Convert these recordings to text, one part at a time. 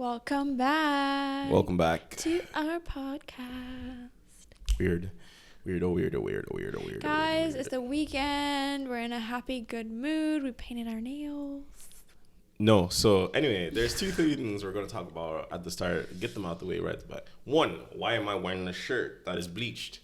Welcome back. Welcome back to our podcast. Weird. Guys, it's the weekend. We're in a happy, good mood. We painted our nails. No, so anyway, there's two things we're going to talk about at the start. Get them out the way right at the back. One, why am I wearing a shirt that is bleached?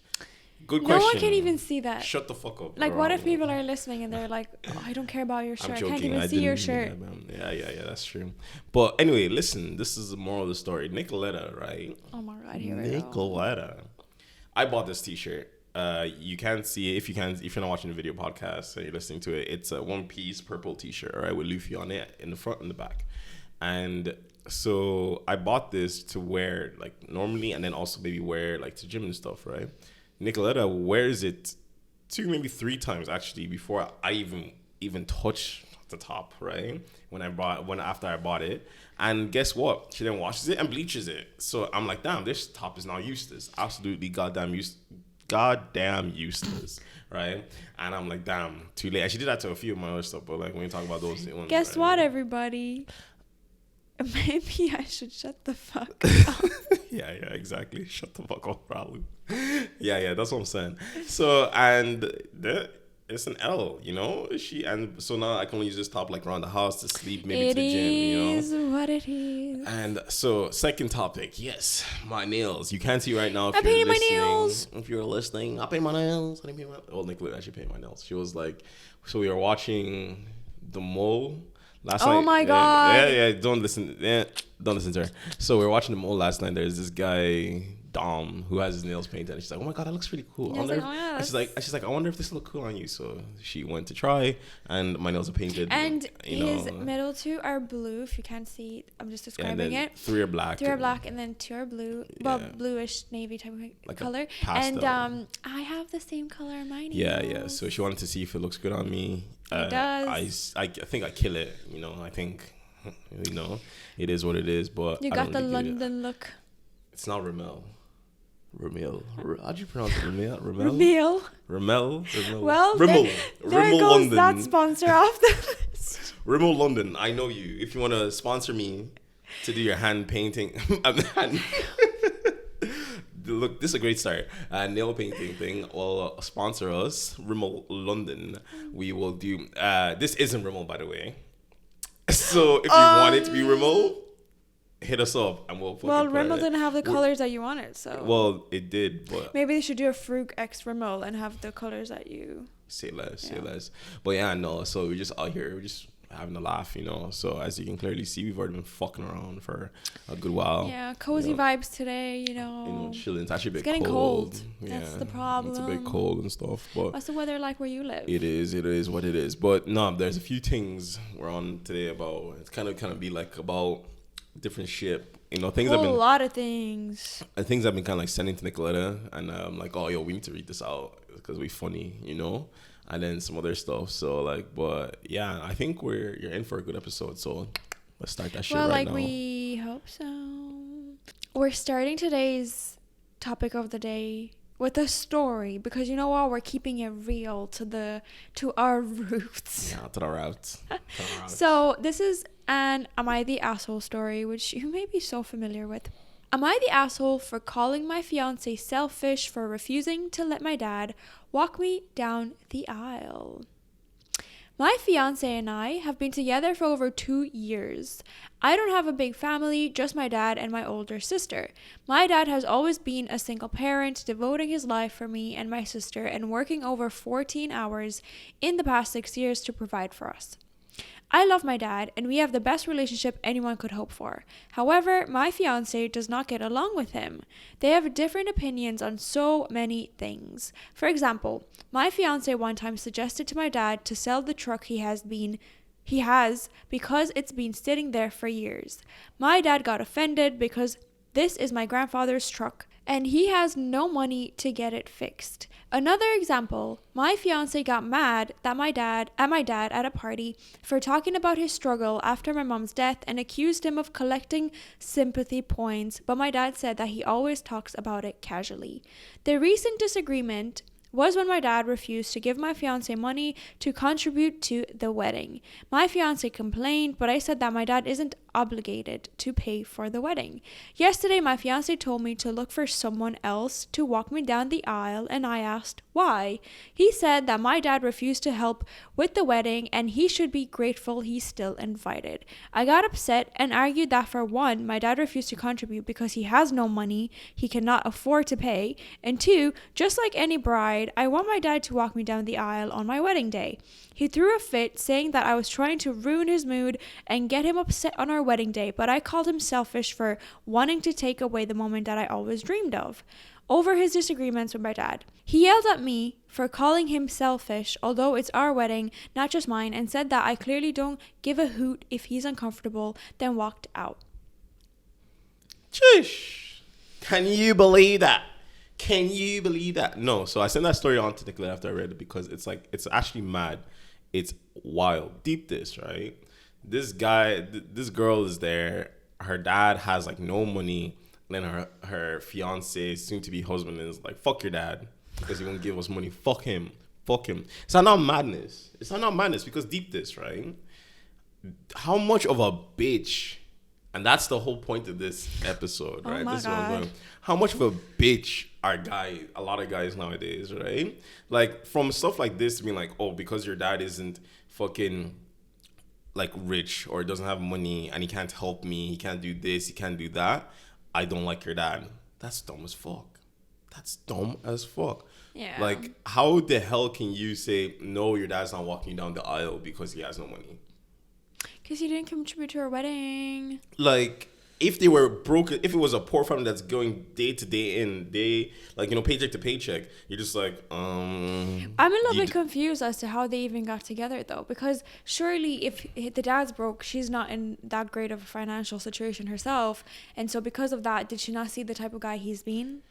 Good question. No one can even see that. Shut the fuck up. Like, what if people are listening and they're like, oh, I don't care about your shirt. I can't even see your shirt. Yeah, that's true. But anyway, listen, this is the moral of the story. Nicoletta, right? Oh my God, here we go. Nicoletta. I bought this t-shirt. You can't see it if you're not watching the video podcast and you're listening to it. It's a one-piece purple t-shirt, right, with Luffy on it in the front and the back. And so I bought this to wear like normally, and then also maybe wear like to gym and stuff, right? Nicoletta wears it 2, maybe 3 times actually before I even touch the top, right? After I bought it, and guess what? She then washes it and bleaches it. So I'm like, damn, this top is now useless. Absolutely goddamn useless, right? And I'm like, damn, too late. And she did that to a few of my other stuff, but like when you talk about those ones, guess what, everybody? Maybe I should shut the fuck up. yeah, exactly. Shut the fuck up, probably. Yeah, that's what I'm saying. So, and it's an L, you know? And so now I can only use this top like around the house to sleep, maybe to the gym, you know? It is what it is. And so, second topic, yes, my nails. You can't see right now if I you're painted listening. my nails. If you're listening, I painted my nails. Oh, Nicolette actually painted my nails. She was like, so we were watching The Mole last night. Oh my God. Yeah, don't listen to her. So we were watching The Mole last night. There's this guy, Dom, who has his nails painted, and she's like, oh my God, that looks really cool. She's like, I wonder if this look cool on you. So she went to try, and my nails are painted. And his middle 2 are blue. If you can't see, I'm just describing it. 3 are black. 3 are black, and then 2 are blue. Well, bluish navy type of like color. And I have the same color in my nails. Yeah. So she wanted to see if it looks good on me. It does. I think I kill it. You know, I think, you know, it is what it is. But you got the London look. It's not Ramel. How'd you pronounce it? Ramel. Well, Rimmel. There goes London. that sponsor off the list. Rimmel London. I know you. If you want to sponsor me to do your hand painting, look, this is a great start. Nail painting thing. Well, sponsor us, Rimmel London. We will do. This isn't Rimmel, by the way. So if you want it to be Rimmel, hit us up and we'll. Well, Rimmel didn't have the colors that you wanted, so. Well, it did, but maybe they should do a Frug X Rimmel and have the colors that you. Say less. But yeah, no. So we're just out here. We're just having a laugh, you know. So as you can clearly see, we've already been fucking around for a good while. Yeah, cozy vibes today, you know. You know, chilling. It's actually a bit getting cold. Yeah, that's the problem. It's a bit cold and stuff. But what's the weather like where you live? It is what it is. But no, there's a few things we're on today about. It's kind of be like about different shit. You know, things. A lot of things. And things I've been kind of like sending to Nicoletta, and I'm like, oh, yo, we need to read this out because we're funny, you know. And then some other stuff. So like, but yeah, I think you're in for a good episode. So let's start that shit right now. Well, like we hope so. We're starting today's topic of the day with a story because you know what, we're keeping it real to our roots. Yeah, to the roots. So this is an Am I the Asshole story, which you may be so familiar with. Am I the asshole for calling my fiance selfish for refusing to let my dad walk me down the aisle? My fiance and I have been together for over 2 years. I don't have a big family, just my dad and my older sister. My dad has always been a single parent, devoting his life for me and my sister and working over 14 hours in the past 6 years to provide for us. I love my dad, and we have the best relationship anyone could hope for. However, my fiance does not get along with him. They have different opinions on so many things. For example, my fiance one time suggested to my dad to sell the truck he has because it's been sitting there for years. My dad got offended because this is my grandfather's truck, and he has no money to get it fixed. Another example, my fiance got mad at my dad at a party for talking about his struggle after my mom's death and accused him of collecting sympathy points, but my dad said that he always talks about it casually. The recent disagreement was when my dad refused to give my fiance money to contribute to the wedding. My fiance complained, but I said that my dad isn't obligated to pay for the wedding. Yesterday, my fiance told me to look for someone else to walk me down the aisle, and I asked why. He said that my dad refused to help with the wedding and he should be grateful he's still invited. I got upset and argued that for one, my dad refused to contribute because he has no money he cannot afford to pay, and two, just like any bride, I want my dad to walk me down the aisle on my wedding day. He threw a fit, saying that I was trying to ruin his mood and get him upset on our wedding day, but I called him selfish for wanting to take away the moment that I always dreamed of. Over his disagreements with my dad, he yelled at me for calling him selfish, although it's our wedding, not just mine, and said that I clearly don't give a hoot if he's uncomfortable, then walked out. Chish. Can you believe that? Can you believe that? No. So I sent that story on to Nicola after I read it because it's like, it's actually mad. It's wild. Deep this, right? This guy, this girl is there. Her dad has like no money. And then her fiance, soon to be husband, is like, fuck your dad because he won't give us money. Fuck him. Fuck him. It's not madness. It's not madness because deep this, right? How much of a bitch, and that's the whole point of this episode, right? Oh my this God. is what I'm going. How much of a bitch are a lot of guys nowadays, right? Like from stuff like this being like, oh, because your dad isn't fucking like rich or doesn't have money and he can't help me, he can't do this, he can't do that, I don't like your dad. That's dumb as fuck. That's dumb as fuck. Yeah. Like, how the hell can you say, no, your dad's not walking you down the aisle because he has no money? Because he didn't contribute to our wedding. Like, if they were broke, if it was a poor family that's going day to day in, day, like, you know, paycheck to paycheck, you're just like, I'm a little bit confused as to how they even got together, though, because surely if the dad's broke, she's not in that great of a financial situation herself, and so because of that, did she not see the type of guy he's been?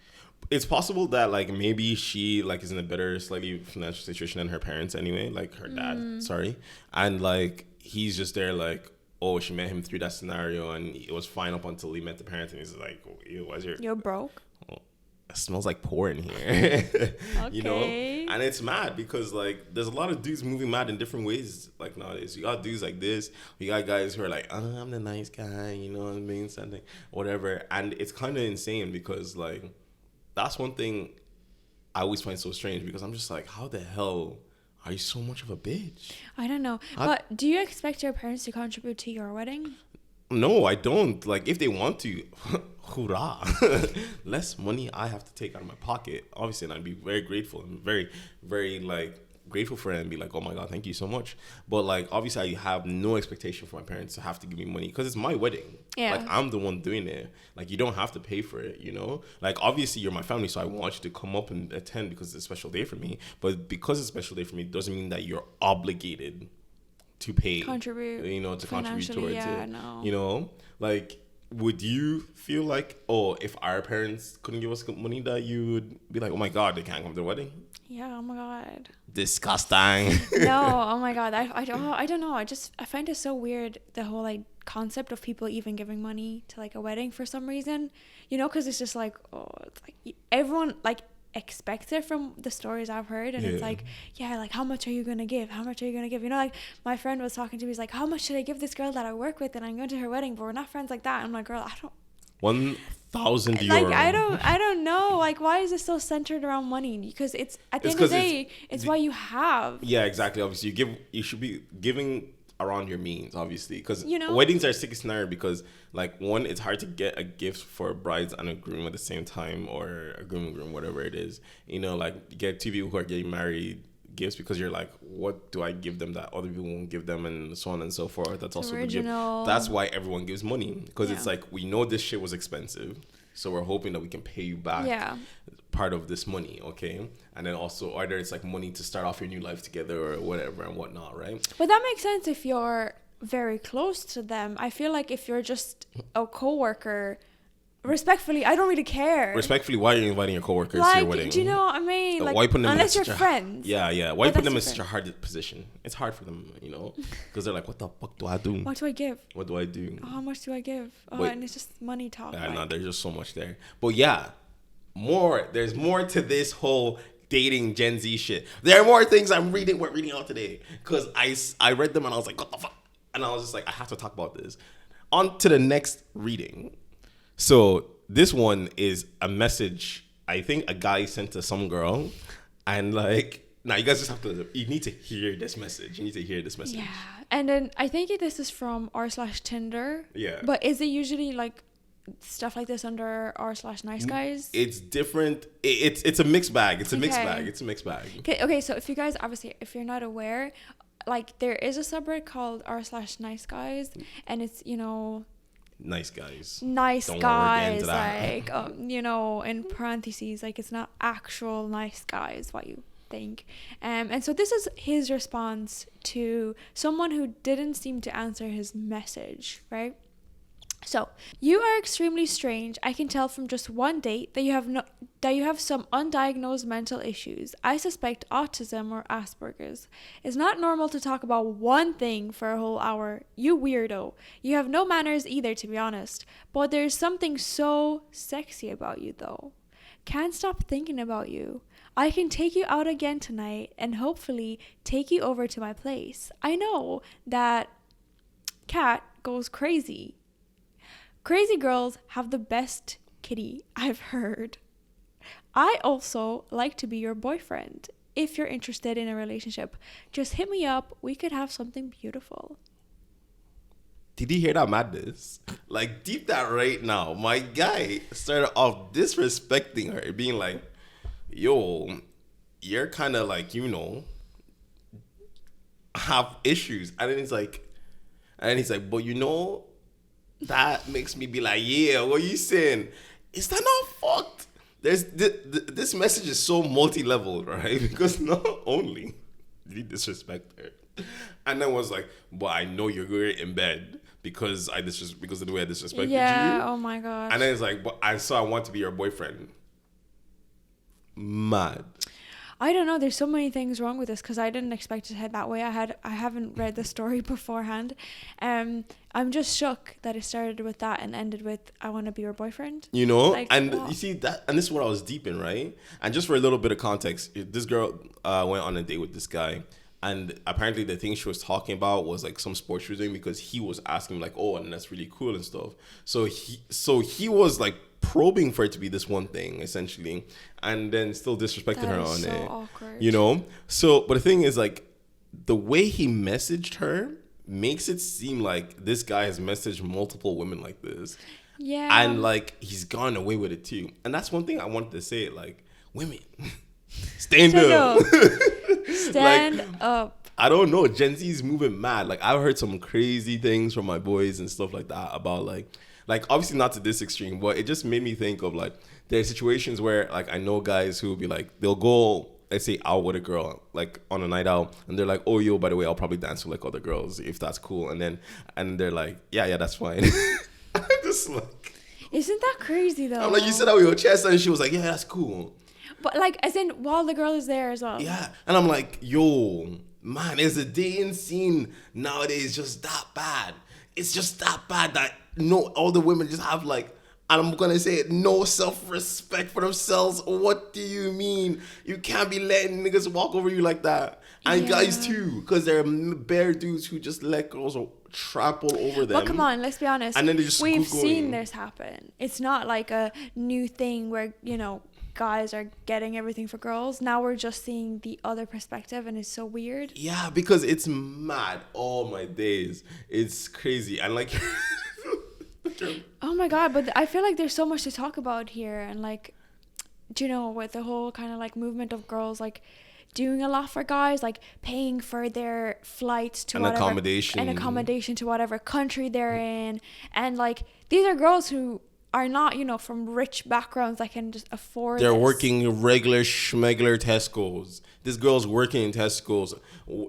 It's possible that like maybe she like is in a better slightly financial situation than her parents anyway, like her dad, sorry, and like he's just there like, oh, she met him through that scenario and it was fine up until he met the parents and he's like, ew, why's You're broke? Oh, it smells like poor in here. Okay. You know? And it's mad because like there's a lot of dudes moving mad in different ways like nowadays. You got dudes like this, you got guys who are like, oh, I'm the nice guy, you know what I mean, something, whatever. And it's kind of insane because like that's one thing I always find so strange because I'm just like, how the hell are you so much of a bitch? I don't know. But do you expect your parents to contribute to your wedding? No, I don't. Like, if they want to, hoorah. Less money I have to take out of my pocket. Obviously, and I'd be very grateful and very, very, like, grateful for it and be like, oh my God, thank you so much. But, like, obviously, I have no expectation for my parents to have to give me money because it's my wedding. Yeah. Like, I'm the one doing it. Like, you don't have to pay for it, you know? Like, obviously, you're my family, so I want you to come up and attend because it's a special day for me. But because it's a special day for me doesn't mean that you're obligated to pay, contribute, you know, to contribute towards it. No. You know, like, would you feel like, oh, if our parents couldn't give us money, that you would be like, oh my God, they can't come to the wedding? Yeah. Oh my God. Disgusting. No. Oh my God. I don't know. I find it so weird, the whole like concept of people even giving money to like a wedding for some reason. You know, because it's just like, oh, it's like everyone like expects it from the stories I've heard, and it's like, yeah, like how much are you gonna give, you know? Like my friend was talking to me, he's like, how much should I give this girl that I work with and I'm going to her wedding, but we're not friends like that. I'm like, girl, I don't 1,000 like euro. I don't know, like why is it so centered around money? Because it's at the end of the day it's what you have. Yeah, exactly. Obviously you should be giving around your means, obviously, because you know, weddings are a sticky scenario because like one, it's hard to get a gift for brides and a groom at the same time, or a groom, whatever it is, you know, like you get two people who are getting married gifts because you're like, what do I give them that other people won't give them, and so on and so forth. That's also original. That's why everyone gives money, because it's like, we know this shit was expensive, so we're hoping that we can pay you back part of this money, okay? And then also either it's like money to start off your new life together or whatever and whatnot, right? But that makes sense if you're very close to them. I feel like if you're just a coworker, respectfully, I don't really care. Respectfully, why are you inviting your coworkers to your wedding? Do you know what I mean? Like, why put them unless you're friends. Yeah. Why put them in such a hard position? It's hard for them, you know, because they're like, what the fuck do I do? What do I give? What do I do? Oh, how much do I give? Oh, Wait. and it's just money talk. Yeah, no, there's just so much there. But yeah, there's more to this whole dating Gen Z shit. There are more things we're reading out today, because I read them and I was like, what the fuck? And I was just like, I have to talk about this. On to the next reading. So this one is a message I think a guy sent to some girl, and like, now you guys just have to, you need to hear this message. Yeah. And then I think this is from r/Tinder. Yeah. But is it usually like stuff like this under r/Nice Guys? It's different. It's a mixed bag. It's a mixed bag. Okay, so if you guys, obviously, if you're not aware, like there is a subreddit called r/Nice Guys, and it's, you know, nice guys, like you know, in parentheses, like it's not actual nice guys what you think. And so this is his response to someone who didn't seem to answer his message, right? So, you are extremely strange. I can tell from just one date that you have some undiagnosed mental issues. I suspect autism or Asperger's. It's not normal to talk about one thing for a whole hour. You weirdo. You have no manners either, to be honest. But there's something so sexy about you, though. Can't stop thinking about you. I can take you out again tonight and hopefully take you over to my place. I know that Cat goes crazy. Crazy girls have the best kitty I've heard. I also like to be your boyfriend. If you're interested in a relationship, just hit me up. We could have something beautiful. Did you hear that madness? Like, deep that right now. My guy started off disrespecting her, being like, yo, you're kind of like, you know, have issues. And then he's like, but you know, that makes me be like, yeah, what are you saying? Is that not fucked? There's this message is so multi-level, right? Because not only did he disrespect her, and then was like, but I know you're good in bed because because of the way I disrespected you. Yeah, oh my gosh. And then it's like, but I want to be your boyfriend. Mad. I don't know. There's so many things wrong with this because I didn't expect it to head that way. I haven't read the story beforehand. I'm just shook that it started with that and ended with "I want to be your boyfriend." You know, like, and what? You see that, and this is what I was deep in, right? And just for a little bit of context, this girl went on a date with this guy, and apparently the thing she was talking about was like some sports she was doing because he was asking like, "Oh, and that's really cool and stuff." So he was like probing for it to be this one thing essentially, and then still disrespected her on so it. Awkward. You know. So, but the thing is, like, the way he messaged her makes it seem like this guy has messaged multiple women like this. Yeah. And like he's gone away with it too. And that's one thing I wanted to say. Like, women, stand up. Stand up. I don't know. Gen Z is moving mad. Like, I've heard some crazy things from my boys and stuff like that about like obviously not to this extreme, but it just made me think of like there are situations where like I know guys who will be like, they'll go, let's say, out with a girl like on a night out, and they're like, oh yo, by the way, I'll probably dance with like other girls if that's cool, and they're like, yeah, that's fine. I'm just like, isn't that crazy though? I'm like, you said that with your chest, and she was like, yeah, that's cool. But like, as in, while the girl is there as well. Yeah, and I'm like, yo, man, is the dating scene nowadays just that bad? It's just that bad that all the women just have like, and I'm gonna say it, no self-respect for themselves. What do you mean? You can't be letting niggas walk over you like that. And guys too, because there are bare dudes who just let girls trample over them. But come on, let's be honest. And then they just we've seen this happen. It's not like a new thing where, you know, guys are getting everything for girls. Now we're just seeing the other perspective, and it's so weird. Yeah, because it's mad. Oh my days, it's crazy. And like, oh my god, but I feel like there's so much to talk about here, and like, do you know, with the whole kind of like movement of girls like doing a lot for guys, like paying for their flights to accommodation to whatever country they're in, and like these are girls who are not, you know, from rich backgrounds that can just afford They're this. working regular schmegler Tesco's. This girl's working in Tesco's.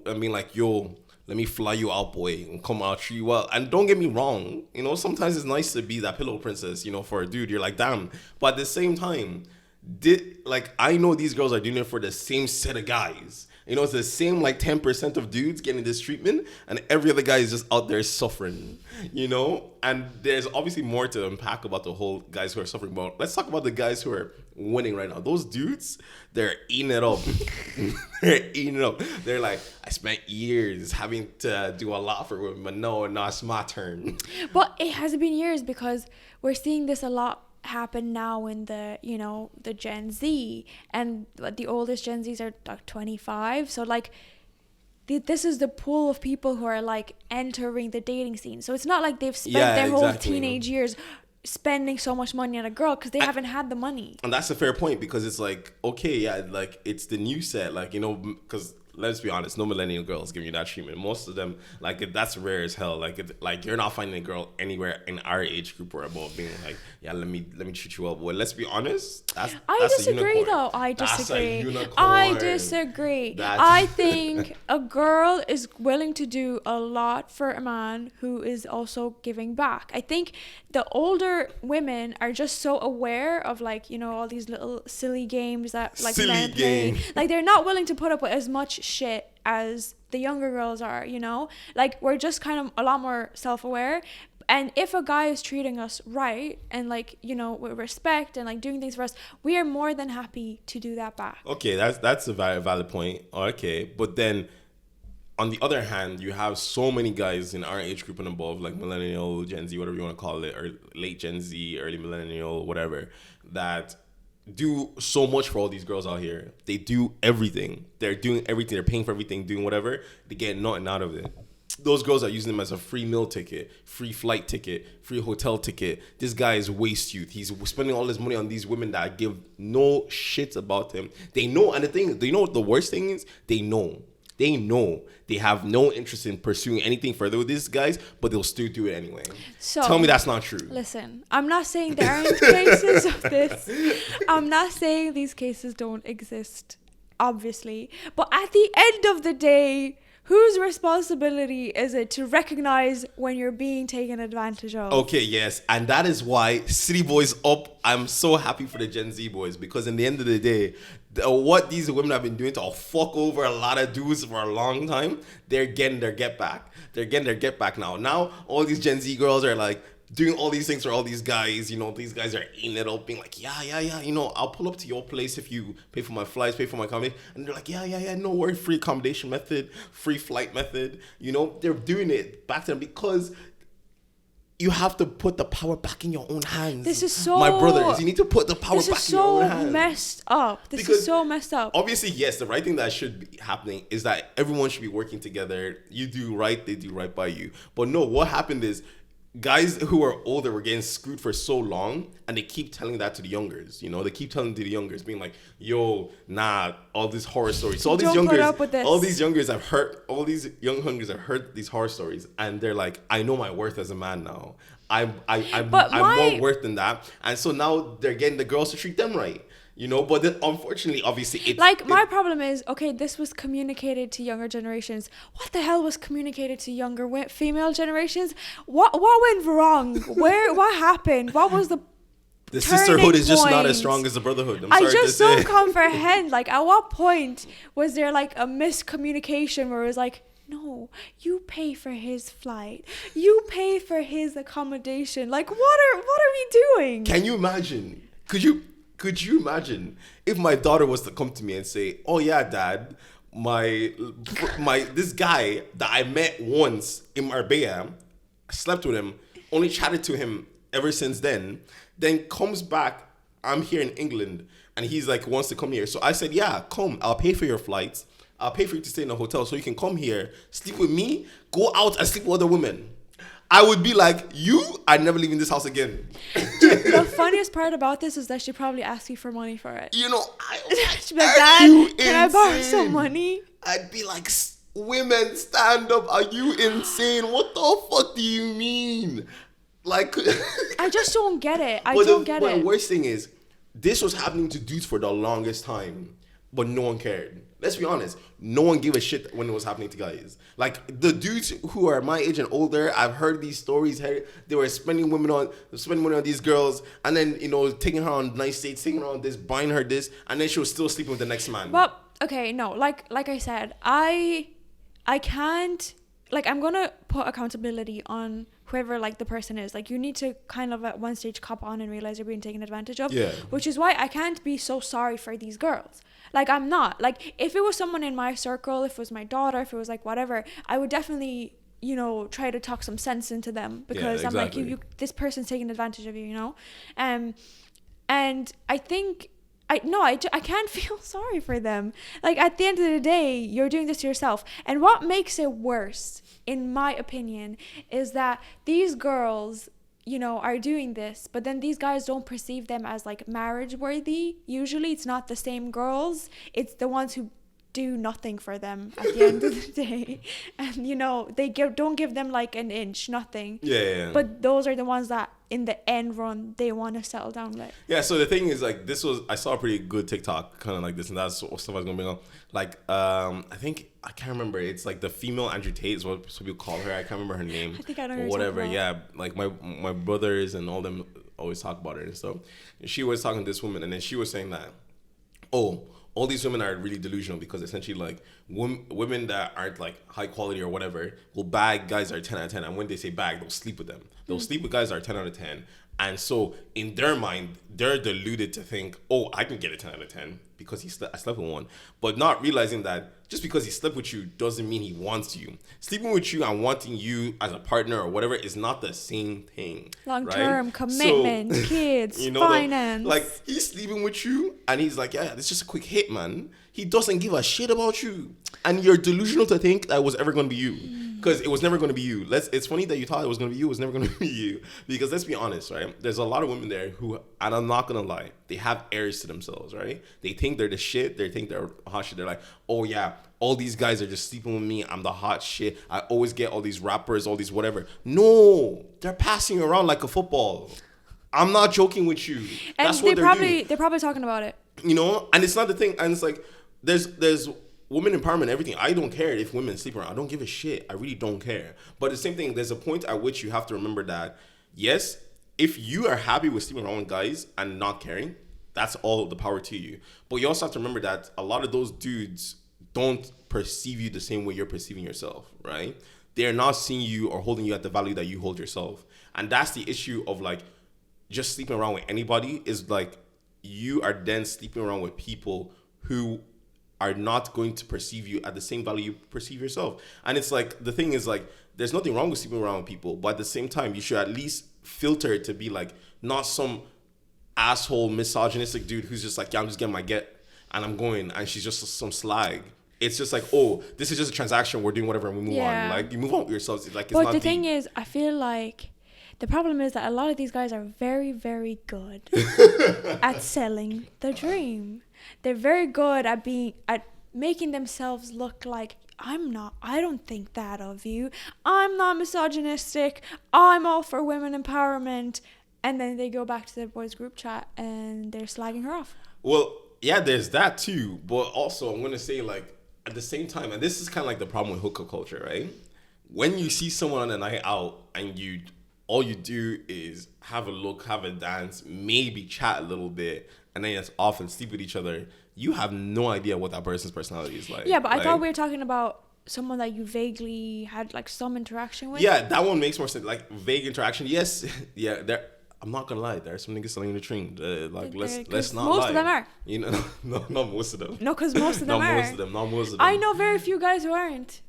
I mean, like, yo, let me fly you out, boy, and come out treat you well. And don't get me wrong, you know, sometimes it's nice to be that pillow princess, you know, for a dude. You're like, damn. But at the same time, I know these girls are doing it for the same set of guys. You know, it's the same like 10% of dudes getting this treatment, and every other guy is just out there suffering, you know? And there's obviously more to unpack about the whole guys who are suffering. But let's talk about the guys who are winning right now. Those dudes, they're eating it up. They're eating it up. They're like, I spent years having to do a lot for women, but no, it's my turn. But it hasn't been years, because we're seeing this a lot happen now in the, you know, the Gen Z, and the oldest Gen Zs are like 25. So like this is the pool of people who are like entering the dating scene. So it's not like they've spent their whole teenage years spending so much money on a girl, because they haven't had the money. And that's a fair point, because it's like, okay, yeah, like it's the new set, like, you know, because let's be honest, no millennial girls giving you that treatment. Most of them, like, that's rare as hell. Like you're not finding a girl anywhere in our age group or above being like, yeah, let me treat you well. Well, let's be honest, that's disagree, though. I disagree. I think a girl is willing to do a lot for a man who is also giving back. I think the older women are just so aware of, like, you know, all these little silly games that like men play. Like, they're not willing to put up with as much shit as the younger girls are, you know? Like, we're just kind of a lot more self-aware. And if a guy is treating us right and, like, you know, with respect and like doing things for us, we are more than happy to do that back. Okay, that's a very valid point. Okay, but then on the other hand, you have so many guys in our age group and above, like millennial, Gen Z, whatever you want to call it, or late Gen Z, early millennial, whatever, that do so much for all these girls out here. They do everything. They're doing everything. They're paying for everything, doing whatever. They get nothing out of it. Those girls are using them as a free meal ticket, free flight ticket, free hotel ticket. This guy is waste youth. He's spending all his money on these women that give no shit about him. They know, and do you know what the worst thing is? They know they have no interest in pursuing anything further with these guys, but they'll still do it anyway. So tell me that's not true. Listen, I'm not saying there aren't cases of this. I'm not saying these cases don't exist, obviously. But at the end of the day, whose responsibility is it to recognize when you're being taken advantage of? Okay, yes. And that is why City Boys Up, I'm so happy for the Gen Z boys, because in the end of the day, what these women have been doing to fuck over a lot of dudes for a long time, they're getting their get back. They're getting their get back now. Now, all these Gen Z girls are like doing all these things for all these guys. You know, these guys are eating it up, being like, yeah, you know, I'll pull up to your place if you pay for my flights, pay for my accommodation. And they're like, yeah, no worry, free accommodation method, free flight method. You know, they're doing it back to them because you have to put the power back in your own hands. This is so... My brothers, you need to put the power back in your own hands. This is so messed up. Obviously, yes, the right thing that should be happening is that everyone should be working together. You do right, they do right by you. But no, what happened is guys who are older were getting screwed for so long, and they keep telling that to the youngers. You know, they keep telling to the youngers, being like, "Yo, nah, all these horror stories." So all these youngers have heard these horror stories, and they're like, "I know my worth as a man now. I'm more worth than that." And so now they're getting the girls to treat them right. You know, but then unfortunately, obviously, my problem is, okay, this was communicated to younger generations. What the hell was communicated to younger female generations? What went wrong? What happened? What was the sisterhood is just not as strong as the brotherhood. I just don't comprehend. Like, at what point was there like a miscommunication where it was like, no, you pay for his flight, you pay for his accommodation. Like, what are we doing? Can you imagine? Could you imagine if my daughter was to come to me and say, "Oh yeah, Dad, my this guy that I met once in Marbella, I slept with him, only chatted to him ever since then comes back, I'm here in England, and he's like wants to come here." So I said, "Yeah, come. I'll pay for your flights. I'll pay for you to stay in a hotel so you can come here, sleep with me, go out and sleep with other women." I would be like, I'm never leaving this house again. The funniest part about this is that she probably asked you for money for it. You know, she'd be like, "Dad, can I borrow some money?" I'd be like, "Women, stand up. Are you insane? What the fuck do you mean?" Like, I just don't get it. But the worst thing is, this was happening to dudes for the longest time, but no one cared. Let's be honest. No one gave a shit when it was happening to guys. Like, the dudes who are my age and older, I've heard these stories. They were spending money on these girls, and then, you know, taking her on nice dates, taking her on this, buying her this, and then she was still sleeping with the next man. But okay, no, like I said, I can't, like, I'm gonna put accountability on whoever, like, the person is. Like, you need to kind of at one stage cop on and realize you're being taken advantage of. Yeah. Which is why I can't be so sorry for these girls. Like, I'm not. Like, if it was someone in my circle, if it was my daughter, if it was like whatever, I would definitely, you know, try to talk some sense into them, because I'm like, you this person's taking advantage of you, you know. And I think I can't feel sorry for them. Like, at the end of the day, you're doing this to yourself. And what makes it worse, in my opinion, is that these girls, you know, are doing this, but then these guys don't perceive them as, like, marriage worthy. Usually it's not the same girls. It's the ones who do nothing for them at the end of the day. And, you know, they don't give them, like, an inch, nothing. Yeah. But those are the ones that in the end run they want to settle down with. Yeah, so the thing is, like, I saw a pretty good TikTok kind of like this, and that's what stuff I was gonna bring up. Like, I think, I can't remember, it's like the female Andrew Tate is what some people call her. I can't remember her name. I think I know or whatever. Yeah, like my brothers and all them always talk about her and stuff. And she was talking to this woman, and then she was saying that, oh, all these women are really delusional, because essentially, like, women that aren't, like, high quality or whatever will bag guys that are 10 out of 10. And when they say bag, they'll sleep with them. They'll sleep with guys that are 10 out of 10. And so in their mind, they're deluded to think, oh, I can get a 10 out of 10 because I slept with one. But not realizing that just because he slept with you doesn't mean he wants you. Sleeping with you and wanting you as a partner or whatever is not the same thing. Long-term, right? commitment, so, kids, you know, finance. Like, he's sleeping with you and he's like, yeah, it's just a quick hit, man. He doesn't give a shit about you. And you're delusional to think that it was ever going to be you. Because it was never going to be you. It's funny that you thought it was going to be you. It was never going to be you. Because let's be honest, right? There's a lot of women there who, and I'm not going to lie, they have airs to themselves, right? They think they're the shit. They think they're hot shit. They're like, oh yeah, all these guys are just sleeping with me. I'm the hot shit. I always get all these rappers, all these whatever. No, they're passing around like a football. I'm not joking with you. And that's what they're doing. They're probably talking about it. You know? And it's not the thing. And it's like, there's women empowerment, everything. I don't care if women sleep around. I don't give a shit. I really don't care. But the same thing, there's a point at which you have to remember that, yes, if you are happy with sleeping around with guys and not caring, that's all the power to you. But you also have to remember that a lot of those dudes don't perceive you the same way you're perceiving yourself, right? They're not seeing you or holding you at the value that you hold yourself. And that's the issue of, like, just sleeping around with anybody, is like, you are then sleeping around with people who are not going to perceive you at the same value you perceive yourself. And it's like, the thing is, like, there's nothing wrong with sleeping around with people, but at the same time, you should at least filter it to be like, not some asshole misogynistic dude who's just like, yeah, I'm just getting my get and I'm going, and she's just some slag. It's just like, oh, this is just a transaction, we're doing whatever and we move on. Like, you move on with yourself. It's like, it's but not the deep. thing is, I feel like the problem is that a lot of these guys are very, very good at selling the dream. They're very good at making themselves look like, I don't think that of you. I'm not misogynistic. I'm all for women empowerment. And then they go back to their boys' group chat and they're slagging her off. Well, yeah, there's that too. But also, I'm going to say, like, at the same time, and this is kind of like the problem with hookup culture, right? When you see someone on a night out and all you do is have a look, have a dance, maybe chat a little bit, and then it's off and sleep with each other, you have no idea what that person's personality is like. Yeah, but I thought we were talking about someone that you vaguely had, like, some interaction with. Yeah, that one makes more sense. Like, vague interaction, yes. Yeah, I'm not gonna lie, there are some niggas selling the dream. Like, let's not lie. Most of them are. You know, no, not most of them. No, because most of them not are. Not most of them. I know very few guys who aren't.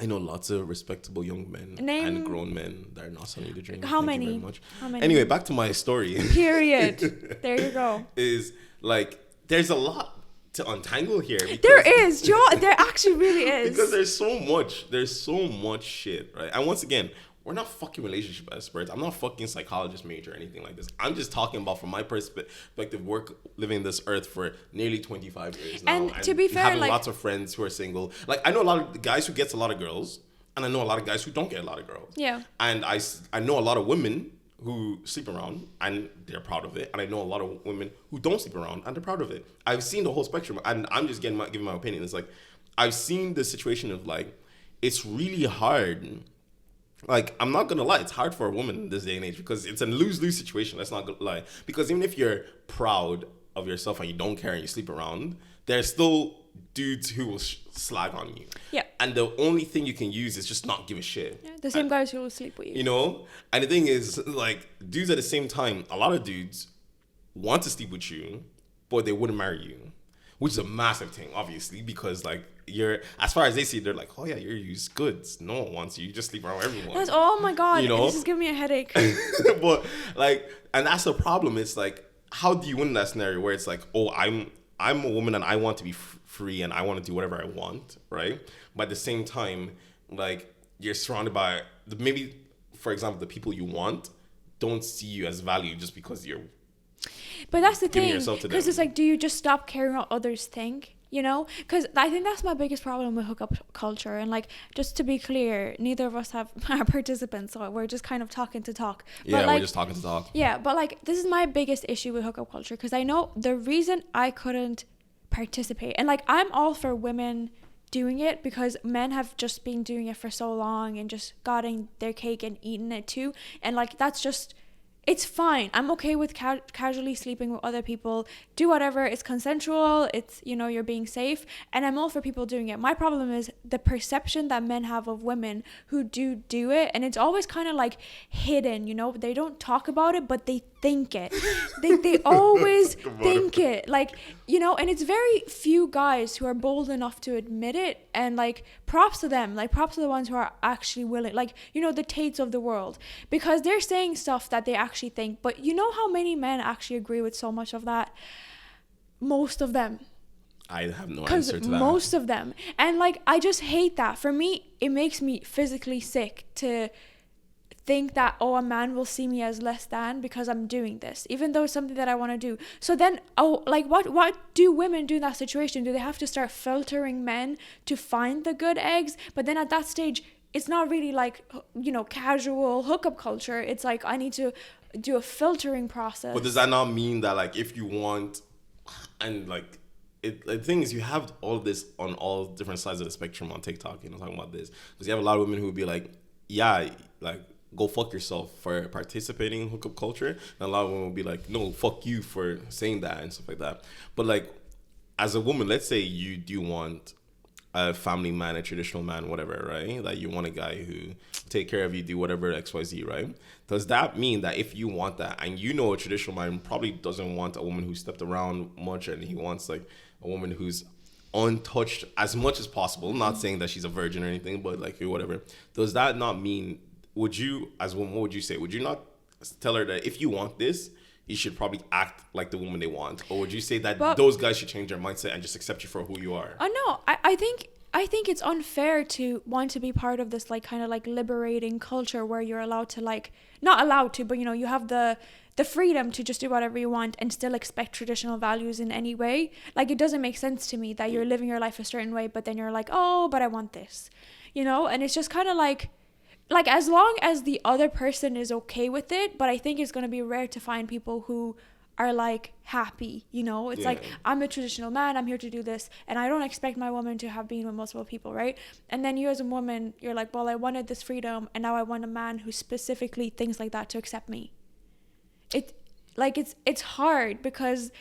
I know lots of respectable young men and grown men that are not selling the dream. How Thank many? you very much. How many? Anyway, back to my story. Period. There you go. Is, like, there's a lot to untangle here. There is, Joe. There actually really is. Because there's so much shit, right? And once again, we're not fucking relationship experts. I'm not fucking psychologist major or anything like this. I'm just talking about, from my perspective, living this earth for nearly 25 years now. And to be fair, having like, lots of friends who are single. Like, I know a lot of guys who gets a lot of girls, and I know a lot of guys who don't get a lot of girls. Yeah. And I know a lot of women who sleep around and they're proud of it, and I know a lot of women who don't sleep around and they're proud of it. I've seen the whole spectrum, and I'm just giving my opinion. It's like, I've seen the situation of, like, it's really hard. Like, I'm not gonna lie, it's hard for a woman in this day and age, because it's a lose-lose situation. Let's not gonna lie. Because even if you're proud of yourself and you don't care and you sleep around, there's still dudes who will slag on you. Yeah. And the only thing you can use is just not give a shit. Yeah, the same guys who will sleep with you. You know? And the thing is, like, dudes at the same time, a lot of dudes want to sleep with you, but they wouldn't marry you. Which is a massive thing, obviously, because, like, you're, as far as they see, they're like, oh yeah, you're used goods. No one wants you. You just sleep around with everyone. That's, oh my God. You know? This is giving me a headache. But, like, and that's the problem. It's like, how do you win that scenario where it's like, oh, I'm a woman and I want to be free and I want to do whatever I want, right? But at the same time, like, you're surrounded by, maybe, for example, the people you want don't see you as value just because you're But that's the thing, yourself to because them. it's like, do you just stop caring what others think? You know, because I think that's my biggest problem with hookup culture. And like, just to be clear, neither of us are participants, so we're just kind of talking to talk. Yeah, but like, we're just talking to talk. Yeah, but like, this is my biggest issue with hookup culture, because I know the reason I couldn't participate, and like, I'm all for women doing it because men have just been doing it for so long and just gotten their cake and eaten it too. And like, that's just, it's fine. I'm okay with casually sleeping with other people. Do whatever. It's consensual. It's, you know, you're being safe. And I'm all for people doing it. My problem is the perception that men have of women who do it. And it's always kind of like hidden, you know. They don't talk about it, but they think it. They always think it. Like, you know, and it's very few guys who are bold enough to admit it. And like, props to them. Like, props to the ones who are actually willing. Like, you know, the Tates of the world. Because they're saying stuff that they actually think. But you know how many men actually agree with so much of that? Most of them. I have no answer to that. Most of them. And like, I just hate that. For me, it makes me physically sick to think that, oh, a man will see me as less than because I'm doing this, even though it's something that I want to do. So then, oh, like, what do women do in that situation? Do they have to start filtering men to find the good eggs? But then at that stage, it's not really like, you know, casual hookup culture. It's like, I need to do a filtering process. But does that not mean that, like, if you want, and like, the thing is, you have all of this on all different sides of the spectrum on TikTok, you know, talking about this, because you have a lot of women who would be like, yeah, like, go fuck yourself for participating in hookup culture, and a lot of women will be like, no, fuck you for saying that and stuff like that. But like, as a woman, let's say you do want a family man, a traditional man, whatever, right? Like, you want a guy who take care of you, do whatever, XYZ, right? Does that mean that if you want that, and you know a traditional man probably doesn't want a woman who stepped around much, and he wants like a woman who's untouched as much as possible, not saying that she's a virgin or anything, but like, whatever, does that not mean, would you, as a woman, what would you say? Would you not tell her that if you want this, you should probably act like the woman they want? Or would you say that those guys should change their mindset and just accept you for who you are? No, I think it's unfair to want to be part of this like kind of like liberating culture where you're allowed to, like, not allowed to, but you know, you have the freedom to just do whatever you want and still expect traditional values in any way. Like, it doesn't make sense to me that you're living your life a certain way, but then you're like, oh, but I want this, you know? And it's just kind of like, as long as the other person is okay with it, but I think it's going to be rare to find people who are like happy, you know? It's like, I'm a traditional man, I'm here to do this, and I don't expect my woman to have been with multiple people, right? And then you as a woman, you're like, well, I wanted this freedom, and now I want a man who specifically thinks like that to accept me. It's hard, because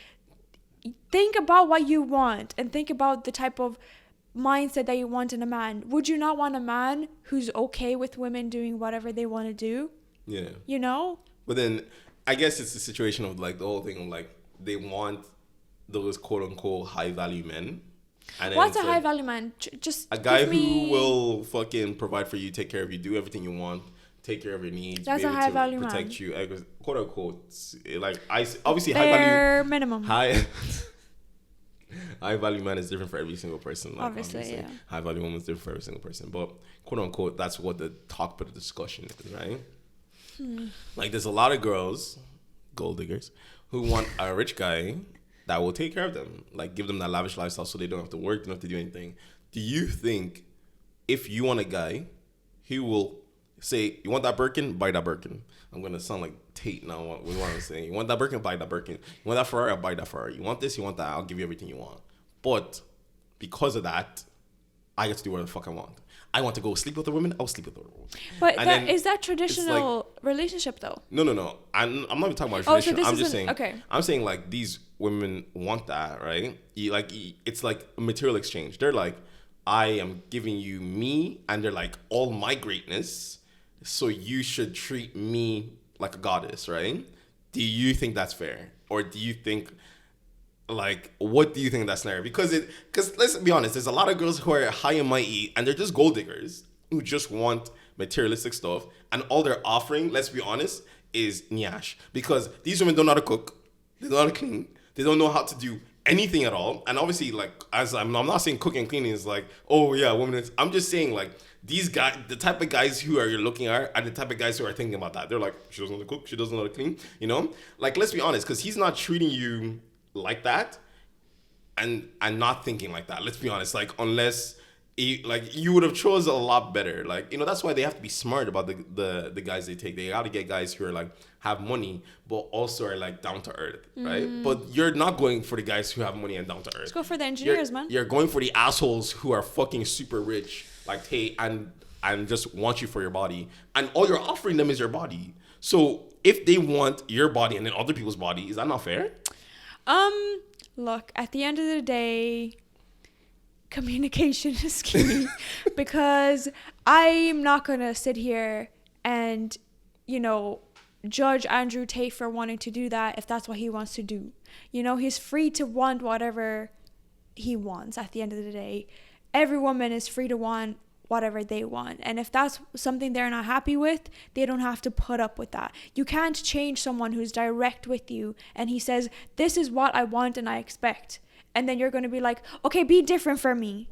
think about what you want and think about the type of mindset that you want in a man. Would you not want a man who's okay with women doing whatever they want to do? Yeah. You know? But then I guess it's the situation of like the whole thing of like, they want those quote unquote high value men. And what's a high value man? Just a guy who will fucking provide for you, take care of you, do everything you want, take care of your needs, that's be a able high to value protect man. you, quote unquote. Like, I obviously Bare high value minimum. High value man is different for every single person. Like, obviously, yeah. High value woman is different for every single person. But quote unquote, that's what the topic of the discussion is, right? Like, there's a lot of girls, gold diggers, who want a rich guy that will take care of them, like give them that lavish lifestyle so they don't have to work, don't have to do anything. Do you think if you want a guy, he will say, you want that Birkin? Buy that Birkin. I'm going to sound like Tate now. What I'm saying. You want that Birkin? Buy that Birkin. You want that Ferrari? I'll buy that Ferrari. You want this? You want that? I'll give you everything you want. But because of that, I get to do whatever the fuck I want. I want to go sleep with a woman, I'll sleep with a woman. But And is that traditional relationship though? No. I'm not even talking about Oh, so relationship. this I'm isn't just saying. okay. I'm saying like these women want that, right? It's like a material exchange. They're like, I am giving you me, and they're like all my greatness, so you should treat me like a goddess, right? Do you think that's fair, or do you think? Like, what do you think that's fair? Because let's be honest, there's a lot of girls who are high and mighty and they're just gold diggers who just want materialistic stuff, and all they're offering, let's be honest, is nyash. Because these women don't know how to cook, they don't know how to clean, they don't know how to do anything at all. And obviously, like, as I'm not saying cooking and cleaning is like, oh yeah, women. I'm just saying like these guys, the type of guys who you're looking at are the type of guys who are thinking about that. They're like, she doesn't know how to cook, she doesn't know how to clean, you know? Like, let's be honest, because he's not treating you like that, and not thinking like that. Let's be honest. Like, unless you would have chose a lot better. Like, you know, that's why they have to be smart about the guys they take. They got to get guys who are like have money but also are like down to earth, right? But you're not going for the guys who have money and down to earth. Let's go for the engineers, man. You're going for the assholes who are fucking super rich, like, hey, and just want you for your body, and all you're offering them is your body. So if they want your body and then other people's body, is that not fair? Look, at the end of the day, communication is key. Because I'm not going to sit here and, you know, judge Andrew Tate for wanting to do that if that's what he wants to do. You know, he's free to want whatever he wants at the end of the day. Every woman is free to want whatever they want, and if that's something they're not happy with, they don't have to put up with that. You can't change someone who's direct with you and he says, this is what I want and I expect, and then you're going to be like, okay, be different for me.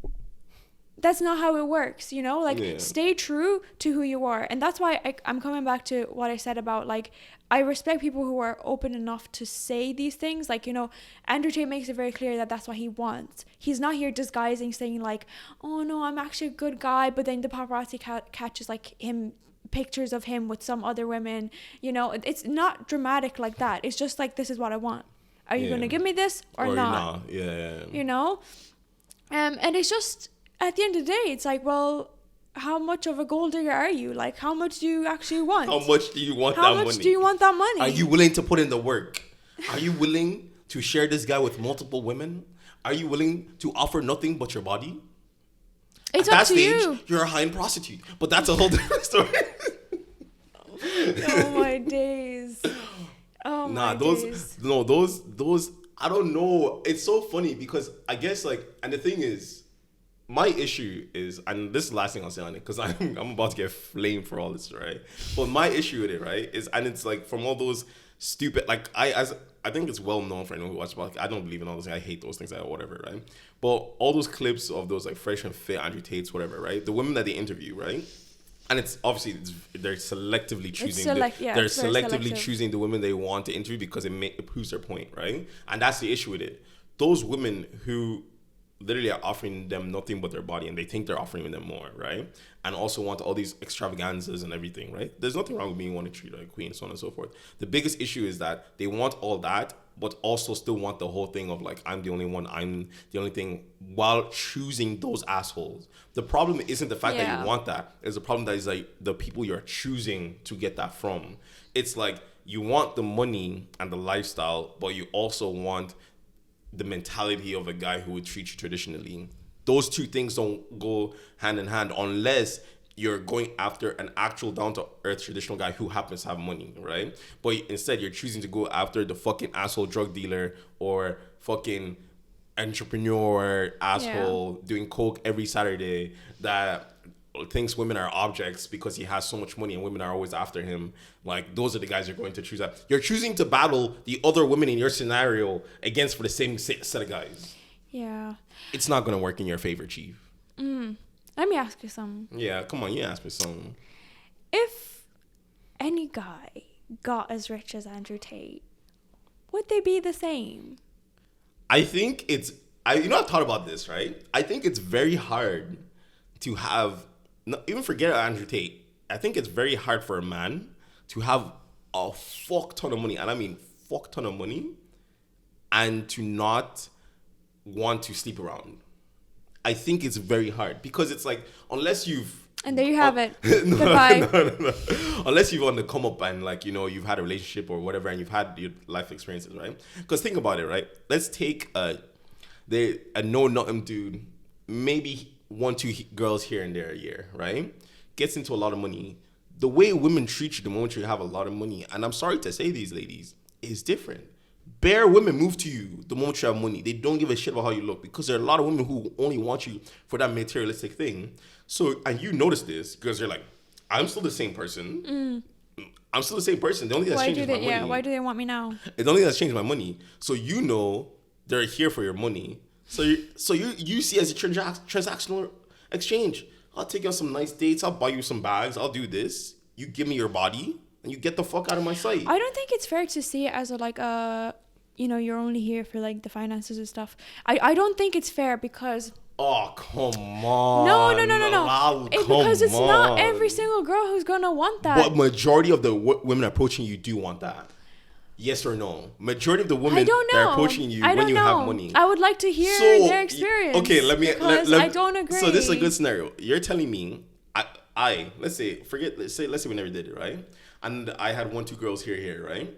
That's not how it works, you know? Like, stay true to who you are. And that's why I'm coming back to what I said about, like, I respect people who are open enough to say these things. Like, you know, Andrew Tate makes it very clear that that's what he wants. He's not here disguising, saying, like, oh, no, I'm actually a good guy. But then the paparazzi catches, like, pictures of him with some other women. You know, it's not dramatic like that. It's just like, this is what I want. Are you going to give me this or not? Yeah. You know? And it's just... At the end of the day, it's like, well, how much of a gold digger are you? Like, how much do you actually want? How much do you want that money? How much do you want that money? Are you willing to put in the work? Are you willing to share this guy with multiple women? Are you willing to offer nothing but your body? It's At up that to stage, you. You're a high-end prostitute. But that's a whole different story. Oh, my days. Oh, my days. Those, I don't know. It's so funny because I guess, like, and the thing is, my issue is, and this is the last thing I'll say on it, because I'm about to get flamed for all this, right? But my issue with it, right, is, and it's like from all those stupid, like, I think it's well known for anyone who watches, like, I don't believe in all those things. I hate those things, or whatever, right? But all those clips of those, like, fresh and fit Andrew Tates, whatever, right? The women that they interview, right? And it's obviously they're selectively choosing. They're selectively choosing the women they want to interview because it proves their point, right? And that's the issue with it. Those women who literally are offering them nothing but their body, and they think they're offering them more, right? And also want all these extravaganzas and everything, right? There's nothing wrong with being wanting to treat like a queen, so on and so forth. The biggest issue is that they want all that, but also still want the whole thing of, like, I'm the only one, I'm the only thing, while choosing those assholes. The problem isn't the fact that you want that. It's the problem that is, like, the people you're choosing to get that from. It's like you want the money and the lifestyle, but you also want the mentality of a guy who would treat you traditionally. Those two things don't go hand in hand unless you're going after an actual down-to-earth traditional guy who happens to have money, right? But instead, you're choosing to go after the fucking asshole drug dealer or fucking entrepreneur asshole doing coke every Saturday that thinks women are objects because he has so much money and women are always after him. Like, those are the guys you're going to choose at. You're choosing to battle the other women in your scenario against for the same set of guys. Yeah. It's not going to work in your favor, Chief. Let me ask you something. Yeah, come on, you ask me something. If any guy got as rich as Andrew Tate, would they be the same? I think it's... I've thought about this, right? I think it's very hard to have... even forget Andrew Tate. I think it's very hard for a man to have a fuck ton of money, and I mean fuck ton of money, and to not want to sleep around. I think it's very hard because it's like, unless you've... And there you have it. No, Goodbye. no. Unless you've on the come up and like, you know, you've had a relationship or whatever and you've had your life experiences, right? Because think about it, right? Let's take a no-nothing dude, maybe 1-2 girls here and there a year, right? Gets into a lot of money. The way women treat you the moment you have a lot of money, and I'm sorry to say these ladies, is different. Bare women move to you the moment you have money. They don't give a shit about how you look because there are a lot of women who only want you for that materialistic thing. So, and you notice this because you're like, I'm still the same person. I'm still the same person. The only thing that's changed is my money. Yeah, why do they want me now? It's the only thing that's changed my money. So you know they're here for your money. So you see as a transactional exchange. I'll take you on some nice dates. I'll buy you some bags. I'll do this. You give me your body and you get the fuck out of my sight. I don't think it's fair to see it as you know, you're only here for like the finances and stuff. I don't think it's fair because... Oh, come on. No. Because it's not every single girl who's going to want that. But majority of the women approaching you do want that. Yes or no? Majority of the women that are approaching you when you have money. I would like to hear their experience. Okay, I don't agree. So this is a good scenario. You're telling me, let's say we never did it, right? And I had 1-2 girls here, right?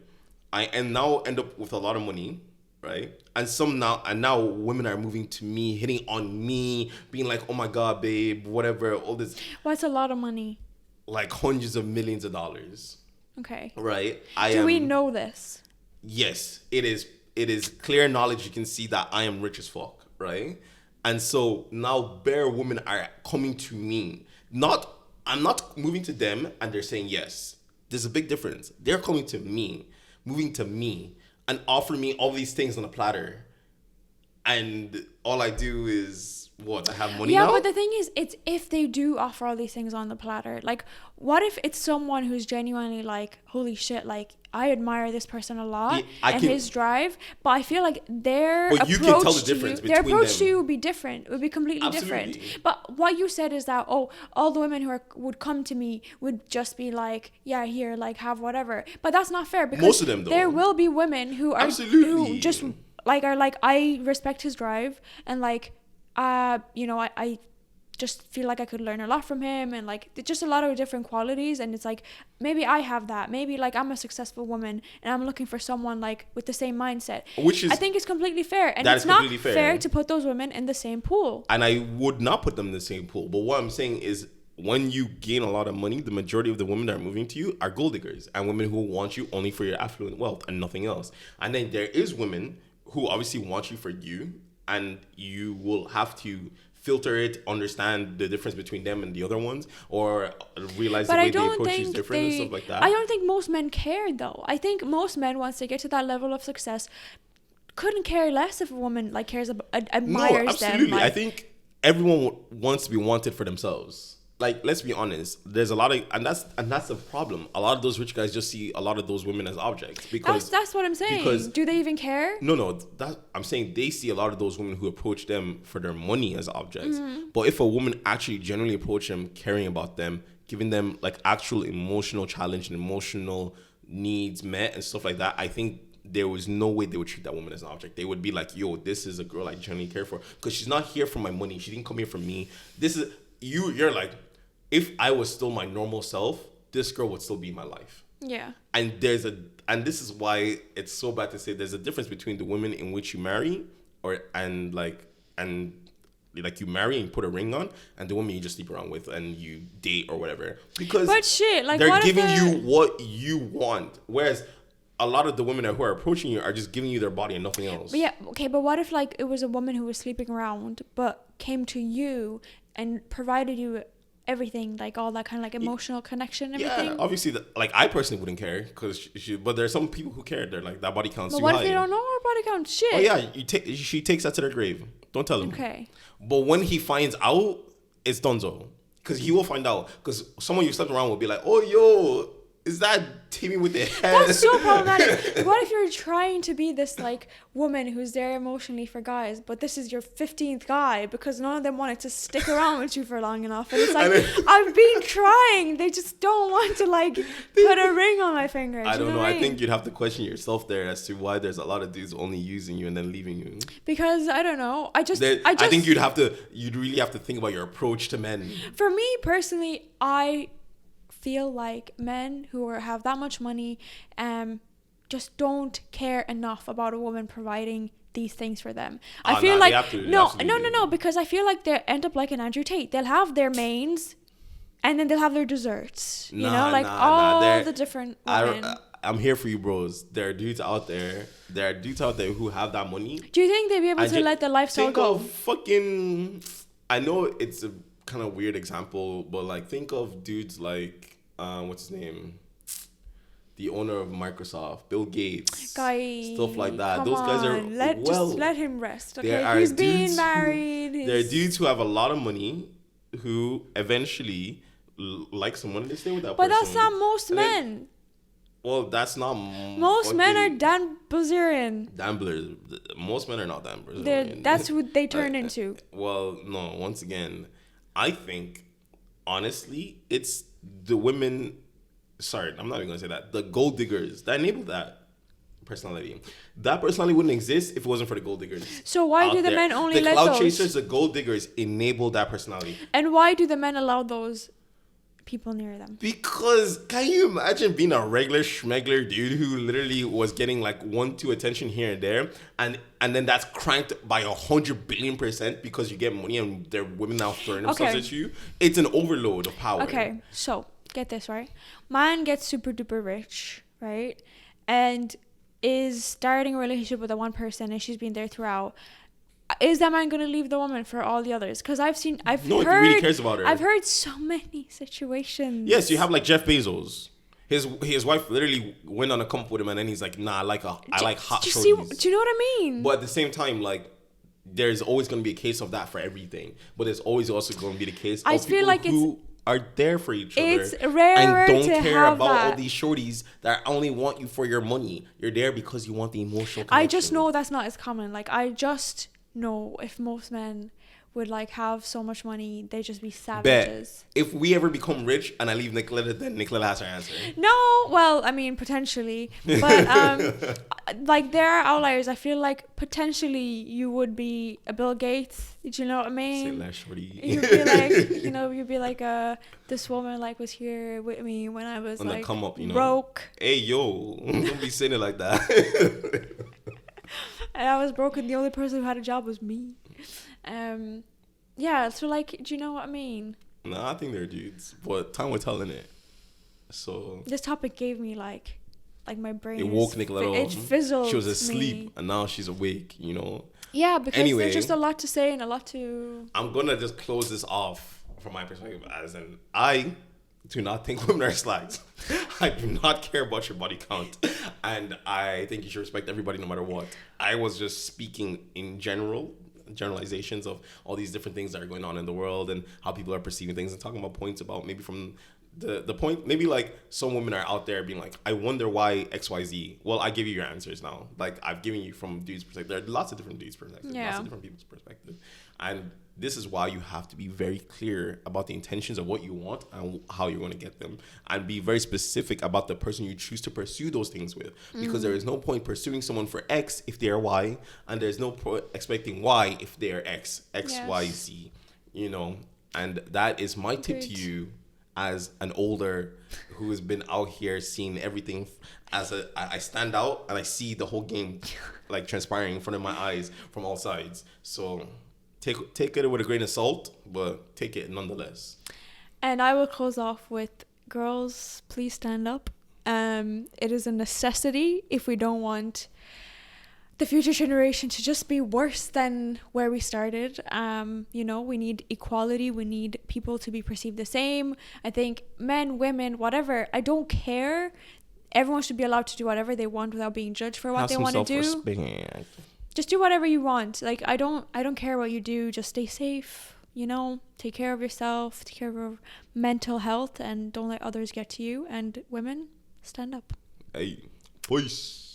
I now end up with a lot of money, right? And now women are moving to me, hitting on me, being like, oh my God, babe, whatever, all this. What's a lot of money? Like hundreds of millions of dollars. Okay. Right? Do we know this? Yes, it is. It is clear knowledge. You can see that I am rich as fuck, right? And so now bare women are coming to me. I'm not moving to them and they're saying yes. There's a big difference. They're coming to me, moving to me, and offering me all these things on a platter. And all I do is, I have money now? Yeah, but the thing is, it's if they do offer all these things on the platter. Like, what if it's someone who's genuinely like, holy shit, like, I admire this person a lot his drive, but I feel like their approach to you would be different. It would be completely different. But what you said is that, all the women who would come to me would just be like, yeah, here, like, have whatever. But that's not fair because most of them, though, there will be women who are who just like are like, I respect his drive and like, you know, I just feel like I could learn a lot from him and like just a lot of different qualities. And it's like, maybe I have that. Maybe like I'm a successful woman and I'm looking for someone like with the same mindset. I think it's completely fair. And it's not fair to put those women in the same pool. And I would not put them in the same pool. But what I'm saying is when you gain a lot of money, the majority of the women that are moving to you are gold diggers and women who want you only for your affluent wealth and nothing else. And then there is women who obviously want you for you, and you will have to filter it, understand the difference between them and the other ones, or realize the way they approach you is different and stuff like that. I don't think most men care, though. I think most men, once they get to that level of success, couldn't care less if a woman like cares admires them. Absolutely. Like, I think everyone wants to be wanted for themselves. Like, let's be honest. There's a lot of, and that's the problem. A lot of those rich guys just see a lot of those women as objects because that's what I'm saying. Because, do they even care? No. I'm saying they see a lot of those women who approach them for their money as objects. Mm-hmm. But if a woman actually genuinely approach them, caring about them, giving them like actual emotional challenge and emotional needs met and stuff like that, I think there was no way they would treat that woman as an object. They would be like, yo, this is a girl I genuinely care for because she's not here for my money. She didn't come here for me. This is you're like, if I was still my normal self, this girl would still be in my life. Yeah. And this is why it's so bad to say there's a difference between the women in which you marry and you marry and you put a ring on, and the woman you just sleep around with and you date or whatever. Because they're giving you what you want. Whereas a lot of the women who are approaching you are just giving you their body and nothing else. But yeah, okay, but what if like it was a woman who was sleeping around but came to you and provided you everything, like all that kind of like emotional connection and everything? Yeah, obviously, I personally wouldn't care because but there's some people who care. They're like, that body count's too high. But what if they don't know her body count? Shit. Oh yeah, she takes that to their grave. Don't tell him. Okay. But when he finds out, it's donezo. Because he will find out. Because someone you slept around will be like, oh yo, Is that teaming with the head? That's so problematic. What if you're trying to be this like woman who's there emotionally for guys, but this is your 15th guy because none of them wanted to stick around with you for long enough, and it's like I've been trying, they just don't want to like put a ring on my finger. I don't know. I think you'd have to question yourself there as to why there's a lot of dudes only using you and then leaving you. Because I don't know. I think you'd really have to think about your approach to men. For me personally, I feel like men who have that much money just don't care enough about a woman providing these things for them. I feel like no, because I feel like they end up like an Andrew Tate. They'll have their mains and then they'll have their desserts. All the different women. I'm here for you, bros. There are dudes out there who have that money. Do you think they'd be able to let the lifestyle go? I know it's a kind of weird example, but like think of dudes like what's his name, the owner of Microsoft, Bill Gates, stuff like that. Those guys are just let him rest. Okay, he's being married. There are dudes who have a lot of money who eventually like someone and they stay with that person. But that's not most men. Well, that's not most men are Dan Bilzerian. Most men are not Dan Bilzerian. That's what they turn into. Well, no. Once again, I think honestly, it's the women. Sorry, I'm not even gonna say that. The gold diggers that enable that personality. That personality wouldn't exist if it wasn't for the gold diggers. So why do the men only let those? The cloud chasers, the gold diggers, enable that personality. And why do the men allow those people near them? Because can you imagine being a regular schmegler dude who literally was getting like 1-2 attention here and there, and then that's cranked by 100 billion% because you get money and there are women now throwing themselves at you? It's an overload of power. Okay, so get this right. Man gets super duper rich, right? And is starting a relationship with the one person and she's been there throughout. Is that man going to leave the woman for all the others? Because I've heard, if he really cares about her. I've heard so many situations. Yes, you have like Jeff Bezos. His wife literally went on a comp with him, and then he's like, "Nah, I like hot shorties." Do you know what I mean? But at the same time, like, there's always going to be a case of that for everything. But there's always also going to be the case of people who are there for each other. It's rare and don't to care have about that. all these shorties that only want you for your money. You're there because you want the emotional connection. I just know that's not as common. Like, I just know if most men would like have so much money, they'd just be savages. Bet. If we ever become rich and I leave Nicola, then Nicola has her answer. No, well, I mean, potentially. But like, there are outliers. I feel like potentially you would be a Bill Gates. Do you know what I mean? Say less, shorty. You'd be like, you'd be like, this woman like was here with me when I was like come up, broke. Hey, yo, don't be saying it like that. And I was broke, and the only person who had a job was me. Yeah, so like, do you know what I mean? No, I think they're dudes, but time will tell in it. So this topic gave me like my brain. It woke Nicola up. It fizzled. She was asleep, and now she's awake. Yeah, because there's just a lot to say and a lot to. I'm gonna just close this off from my perspective, as in I do not think women are slags. I do not care about your body count, and I think you should respect everybody no matter what. I was just speaking in generalizations of all these different things that are going on in the world and how people are perceiving things, and talking about points about maybe from the point, maybe like some women are out there being like, I wonder why XYZ. Well, I give you your answers now. Like, I've given you from dudes' perspective. There are lots of different dudes' perspectives, lots of different people's perspective, and this is why you have to be very clear about the intentions of what you want and how you're going to get them, and be very specific about the person you choose to pursue those things with, because there is no point pursuing someone for X if they are Y, and there's no point expecting Y if they are X, Y, Z, and that is my tip to you as an older who has been out here seeing everything. I stand out and I see the whole game like transpiring in front of my eyes from all sides. So take it with a grain of salt, but take it nonetheless. And I will close off with, girls, please stand up. It is a necessity if we don't want the future generation to just be worse than where we started. We need equality. We need people to be perceived the same. I think men, women, whatever, I don't care. Everyone should be allowed to do whatever they want without being judged for what they want to do. Just do whatever you want. Like, I don't care what you do. Just stay safe. Take care of yourself. Take care of your mental health, and don't let others get to you. And women, stand up. Hey, peace.